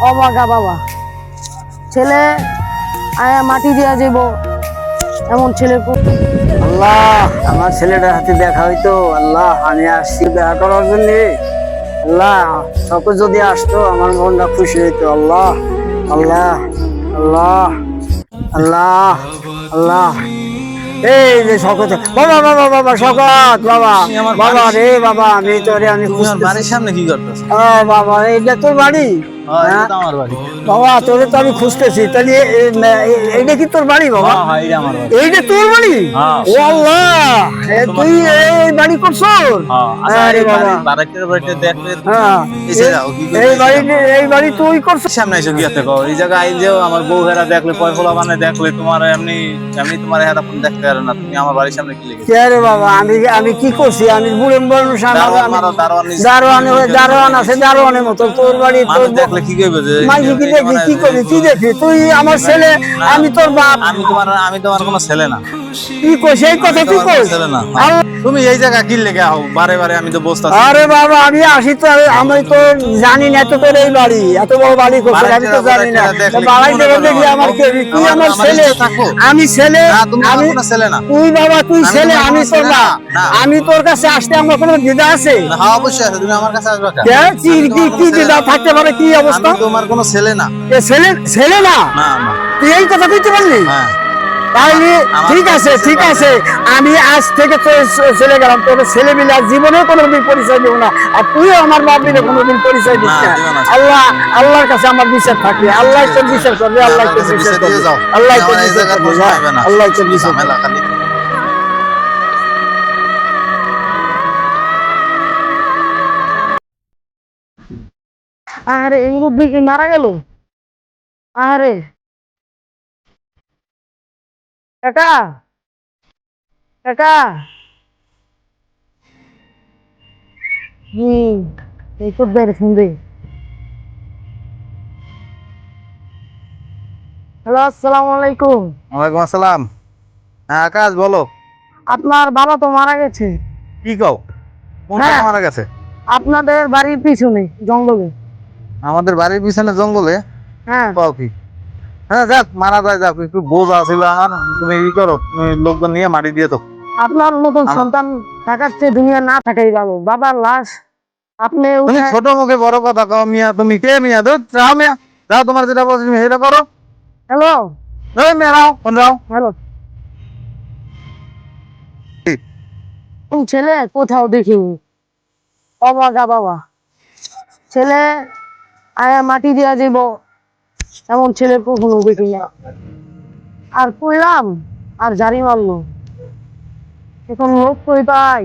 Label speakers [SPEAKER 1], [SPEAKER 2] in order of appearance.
[SPEAKER 1] অবাগা বাবা, ছেলে আয়া মাটি দিয়া যাব এমন ছেলে
[SPEAKER 2] আল্লাহ, আমার ছেলেটার হাতে দেখা হইতো। আল্লাহ, আমি আসছি দেখা করার জন্য। আল্লাহ, সকল যদি আসতো আমার মনটা খুশি হইতো। আল্লাহ আল্লাহ আল্লাহ আল্লাহ আল্লাহ। এই যে শকত, বাবা বাবা বাবা, শকত বাবা,
[SPEAKER 3] তুমি আমার
[SPEAKER 2] বাবা
[SPEAKER 3] বাড়ির
[SPEAKER 2] রে বাবা, আমি তোরে আমি
[SPEAKER 3] তুমি আমার
[SPEAKER 2] খুঁজতেছি।
[SPEAKER 3] বাড়ির সামনে কি করতেছো?
[SPEAKER 2] বাবা, এইটা তোর বাড়ি?
[SPEAKER 3] এটা
[SPEAKER 2] হ্যাঁ
[SPEAKER 3] তো আমার বাড়ি।
[SPEAKER 2] বাবা, তোরে তো আমি খুঁজতেছি। তাহলে এইটা কি তোর বাড়ি বাবা?
[SPEAKER 3] হ্যাঁ, এটা আমার বাড়ি।
[SPEAKER 2] এইটা তোর বাড়ি?
[SPEAKER 3] হ্যাঁ।
[SPEAKER 2] ও আল্লাহ,
[SPEAKER 3] তোমার-
[SPEAKER 2] তুই এই বাড়ি করছো?
[SPEAKER 3] আচ্ছা,
[SPEAKER 2] আরে
[SPEAKER 3] এই
[SPEAKER 2] বাবা,
[SPEAKER 3] বাড়িতে দেখলে তুমি
[SPEAKER 2] হ্যাঁ,
[SPEAKER 3] এসে যাও, কি করবে
[SPEAKER 2] এই
[SPEAKER 3] এসে
[SPEAKER 2] বাড়ি,
[SPEAKER 3] যাও।
[SPEAKER 2] এই বাড়ি তুই করছো?
[SPEAKER 3] সামনে এসে কি দেখো, এই জায়গায় আইলেও আমার বউ হেরা দেখলে, পয়ফলা মানে দেখলে তোমার এমনি এমনি তোমার হেরা ফোন দেখতে পারে না। তুমি আমার বাড়ির সামনে কি লেগে
[SPEAKER 2] কে বাবা, আমি আমি কি করছি? আমি বুড়ো মানুষ,
[SPEAKER 3] দারোয়ান মারো, দারোয়ান
[SPEAKER 2] দারোয়ান আছে, দারোয়ানের মতো তোর বাড়ি।
[SPEAKER 3] মানুষ
[SPEAKER 2] তোর
[SPEAKER 3] দেখলে কি করবে যে
[SPEAKER 2] মাইকে কি
[SPEAKER 3] এই যে
[SPEAKER 2] দেখবি?
[SPEAKER 3] মানে
[SPEAKER 2] কি করবি? কি দেখবি? তুই আমার ছেলে,
[SPEAKER 3] না,
[SPEAKER 2] আমি তোর বাপ।
[SPEAKER 3] আমি তোমার কোনো ছেলে না।
[SPEAKER 2] কি কইস? এই কথা
[SPEAKER 3] আমি
[SPEAKER 2] তুই
[SPEAKER 3] তোমার কোনো
[SPEAKER 2] কইস?
[SPEAKER 3] ছেলে না। তুমি এই জায়গা কি লেগে আও? বারে বারে আমি তো বসতে আছি।
[SPEAKER 2] আরে বাবা, আমি আসি তো, আমি তো জানি না তো তোর এই বাড়ি, এত বড় বাড়ি করছে, আমি তো জানি না। বাড়াই দেবে দেখি আমার কে? তুই আমার ছেলে, আমি ছেলে।
[SPEAKER 3] না, তুমি আমার
[SPEAKER 2] আমি,
[SPEAKER 3] কোনো ছেলে না।
[SPEAKER 2] তুই বাবা, তুই
[SPEAKER 3] আমি
[SPEAKER 2] ছেলে,
[SPEAKER 3] তোমার
[SPEAKER 2] আমি
[SPEAKER 3] কোনো
[SPEAKER 2] তোর
[SPEAKER 3] ছেলে
[SPEAKER 2] বাপ।
[SPEAKER 3] না, না।
[SPEAKER 2] আমি তোর কাছে আসতে আমার কোনো দ্বিধা আছে?
[SPEAKER 3] হ্যাঁ, অবশ্যই আছে। তুমি আমার কাছে আসবে কেন?
[SPEAKER 2] কে? কি
[SPEAKER 3] আমি
[SPEAKER 2] কি
[SPEAKER 3] তোমার কোনো
[SPEAKER 2] কি
[SPEAKER 3] ছেলে
[SPEAKER 2] দ্বিধা
[SPEAKER 3] না।
[SPEAKER 2] থাকতে পারে? কি অবস্থা?
[SPEAKER 3] আমি তোমার কোনো ছেলে না।
[SPEAKER 2] এ ছেলে, ছেলে না?
[SPEAKER 3] না, না।
[SPEAKER 2] তুই এই কথা কইতে পারলি?
[SPEAKER 3] হ্যাঁ।
[SPEAKER 2] তাইলে ঠিক আছে, ঠিক আছে, আমি আজ থেকে তোর চলে গেলাম। তোর ছেলে মিলে আর জীবনে কোনোদিন পরিচয় দেবো না, আর তুইও আমার বাপ মিলে কোনোদিন পরিচয় দিস
[SPEAKER 3] না,
[SPEAKER 2] না।
[SPEAKER 3] দিবো না।
[SPEAKER 2] আল্লাহ, আল্লাহর কাছে আমার বিচার থাকবে। আল্লাহ তোর বিচার করবে, আল্লাহ তোর
[SPEAKER 3] কাছে
[SPEAKER 2] বিচার
[SPEAKER 3] বিচার দিয়ে
[SPEAKER 2] করবে,
[SPEAKER 3] যাও।
[SPEAKER 2] আল্লাহ
[SPEAKER 3] তুমি
[SPEAKER 2] তোর
[SPEAKER 3] আমার এই
[SPEAKER 2] বিচার
[SPEAKER 3] জায়গার
[SPEAKER 2] করবে,
[SPEAKER 3] প্রশ্ন হবে না।
[SPEAKER 2] আল্লাহ তোর
[SPEAKER 3] শুধু
[SPEAKER 2] বিচার
[SPEAKER 3] ঝামেলা
[SPEAKER 2] করবে।
[SPEAKER 3] খালি।
[SPEAKER 1] আরে এই মুরব্বি কি মারা গেল? আরে কাকা, কাকা। এই তো বেড়ে শুনবে। হ্যালো, আসসালামু আলাইকুম।
[SPEAKER 3] ওয়ালাইকুম আসসালাম। হ্যাঁ, আকাশ বলো।
[SPEAKER 1] আপনার বাবা তো মারা গেছে।
[SPEAKER 3] কি কও? কোন
[SPEAKER 1] হ্যাঁ,
[SPEAKER 3] টাকা মারা গেছে?
[SPEAKER 1] আপনাদের বাড়ির পিছনে জঙ্গলে।
[SPEAKER 3] আমাদের বাড়ির পিছনে জঙ্গলে?
[SPEAKER 1] হ্যাঁ,
[SPEAKER 3] কও কি? হ্যাঁ, যাক, মারা যায় যাক। একটু বোঝা ছিল আর তুমি ই করো, তুমি লোকজন নিয়ে মাটি দিয়ে তো।
[SPEAKER 1] আপনার নতুন সন্তান থাকার চেয়ে দুনিয়া না থাকাই ভালো। বাবার লাশ আপনি
[SPEAKER 3] তুমি
[SPEAKER 1] উঠায়।
[SPEAKER 3] ছোট মুখে বড় কথা কও মিয়া। তুমি কে মিয়া? ধুর, যাও মিয়া, যাও, তোমার যেটা বলছি তুমি সেটা করো।
[SPEAKER 1] হ্যালো,
[SPEAKER 3] এই মিয়া, যাও, কোন যাও।
[SPEAKER 1] হ্যালো। ছেলে কোথাও দেখিনি। অবাগা বাবা, ছেলে আয়া মাটি দিয়া যাব এমন ছেলে কখনো দেখি না। আর কইলাম আর জারি মারলো। এখন লোক কই পাই?